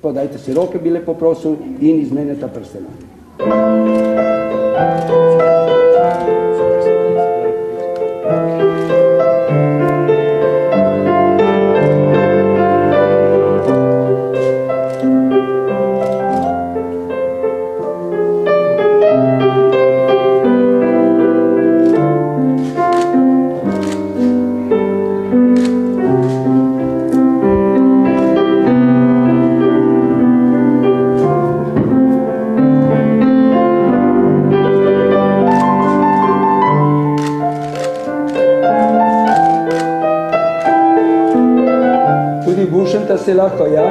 podajte si roke, bi lepo prosil, in iz mene ta prstena. Se lahko, ja.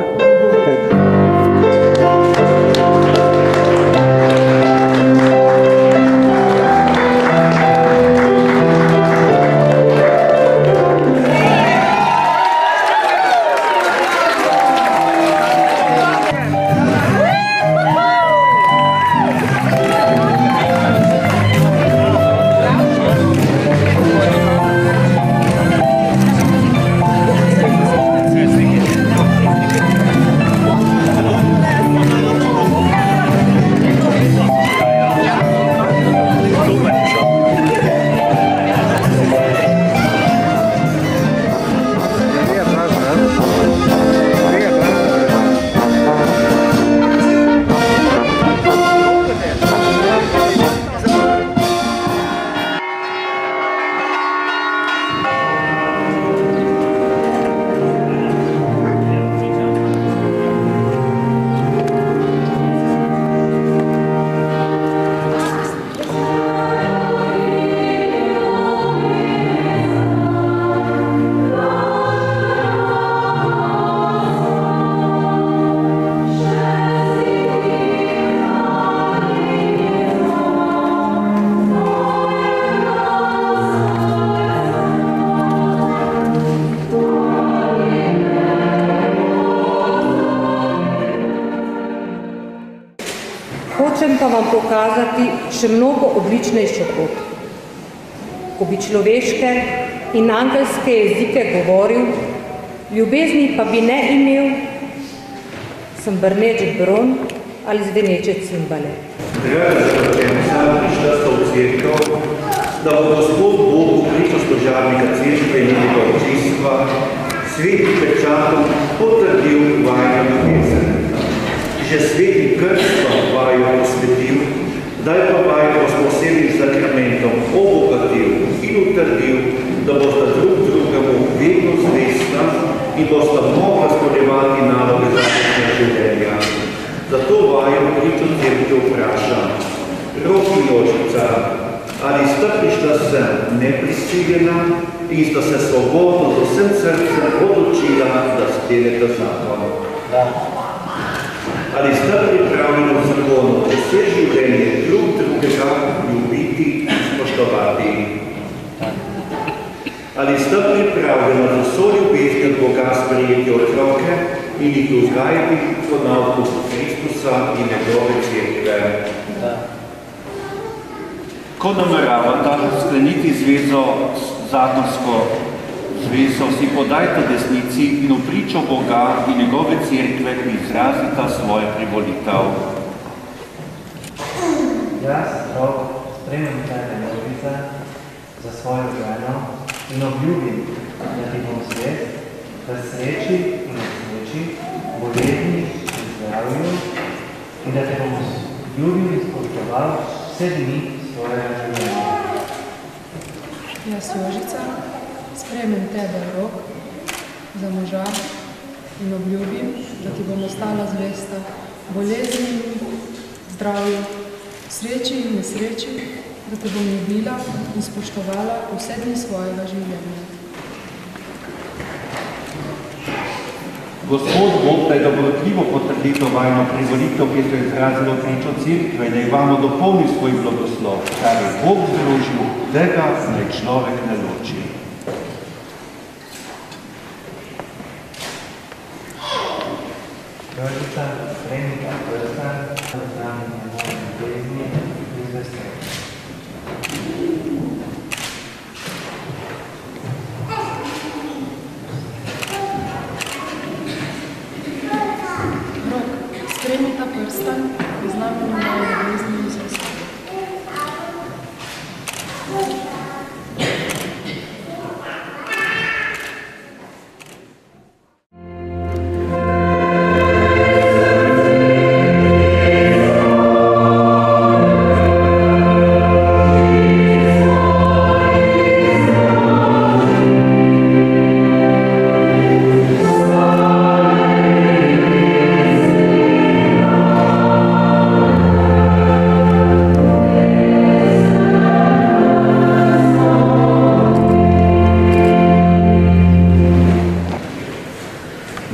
Hočem pa vam pokazati še mnogo odličnejšo pot. Ko bi človeške in angelske jezike govoril, ljubezni pa bi ne imel, sem brneč bron ali zveneče cimbale. Draga zavrčenca, prišla sta v cerkev, da bo Gospod Bog pričo stožarnika cerkve in njenega občinstva svetim pečatom potrdil vajno ljubezen. Že sveti krstva vaju posvetil, daj pa vaju s posebnim zakramentom obogatil in utrdil, da bosta drug drugemu vedno zvesta in bosta mogla izpolnjevati naloge zakonskega življenja. Zato vaju pričo cerkve vpraša, Rok in Jožica, ali sta prišla sem neprisiljena in sta se svobodno z vsem srcem odločila, da skleneta zakon? Da. Ali sta pripravljeni v zakonu vse življenje drug drugega ljubiti in spoštovati? Ali sta pripravljeni z vso ljubeznjo od Boga sprejeti otroke in jih vzgajati po nauku Kristusa in njegove cerkve? Ko nameravata skleniti zvezo, zakonsko zvezo, si podajte desnici in v pričo Boga in njegove cerkve izrazita svoje privolitev. Jaz, Rok, spremem tebe, Jožica, za svojo ženo in obljubim, da ti bom zvest, v sreči in nesreči, bolezni in zdravju in da te bom ljubil in spoštoval vse dni svojega življenja. Jaz, Jožica, sprejmem tebe, Rok, za moža in obljubim, da ti bom ostala zvesta bolezni, zdravju, sreči in nesreči, da te bom ljubila in spoštovala vse dni svojega življenja. Gospod Bog, da je dobrotljivo potrdito vajno privolitev, ki so izrazilo pričo cerkve, da vamo dopolni svoj blagoslov, kar je Bog združil, tega naj človek ne loči. Jožica, spremnika prsta, znamenje moje ljubezni in zveste. prstan v znamenju moje ljubezni in zvestobe.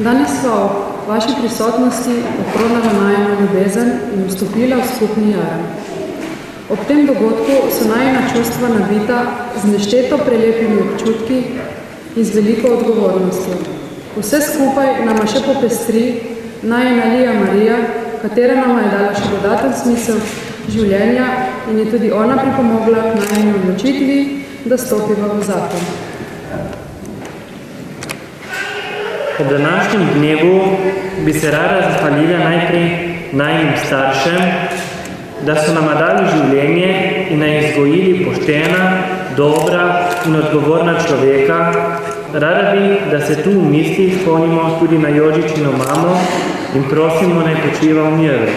Danes sva v vaši prisotnosti okronala najino ljubezen in vstopila v skupni jaren. Ob tem dogodku so najina čustva nabita z nešteto prelepimi občutki in z veliko odgovornostjo. Vse skupaj nama še popestri najina Lija Marija, katera nama je dala še dodaten smisel življenja in je tudi ona pripomogla k najini odločitvi, da stopiva v zakon. Ob današnjem dnevu bi se rada zahvalila najprej najinim staršem, da so nama dali življenje in naj vzgojili poštena, dobra in odgovorna človeka. Rada bi, da se tu v misli spomnimo tudi na Jožičino mamo in prosimo, naj počiva v miru.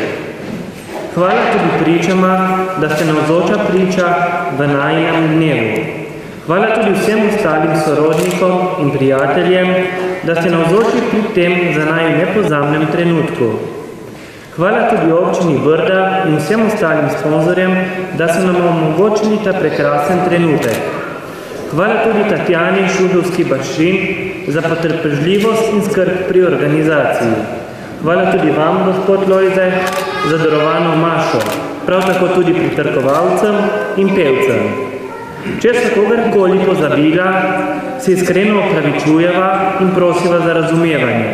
Hvala tudi pričama, da ste navzoča priča v najinem dnevu. Hvala tudi vsem ostalim sorodnikom in prijateljem, da ste navzoči pri tem za naj nepozabnem trenutku. Hvala tudi občini Brda in vsem ostalim sponzorjem, da so nam omogočili ta prekrasen trenutek. Hvala tudi Tatjani Šudovski-Bašin za potrpežljivost in skrb pri organizaciji. Hvala tudi vam, gospod Lojze, za darovano mašo, prav tako tudi pritrkovalcem in pevcem. Če so kogarkoli pozabila, se iskreno opravičujeva in prosiva za razumevanje.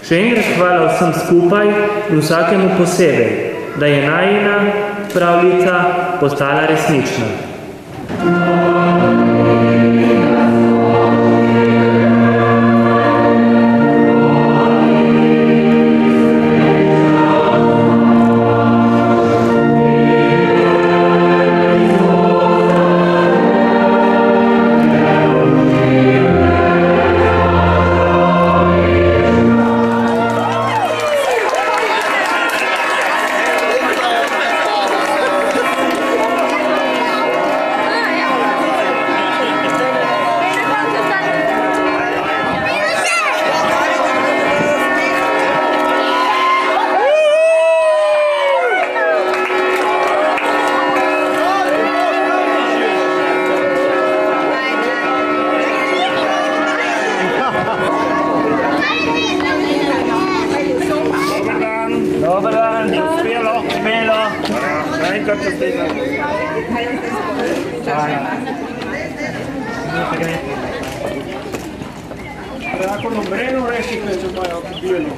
Še enkrat hvala vsem skupaj in vsakemu posebej, da je najina pravljica postala resnična. Ako nobeno reči, kaj se imajo bilo.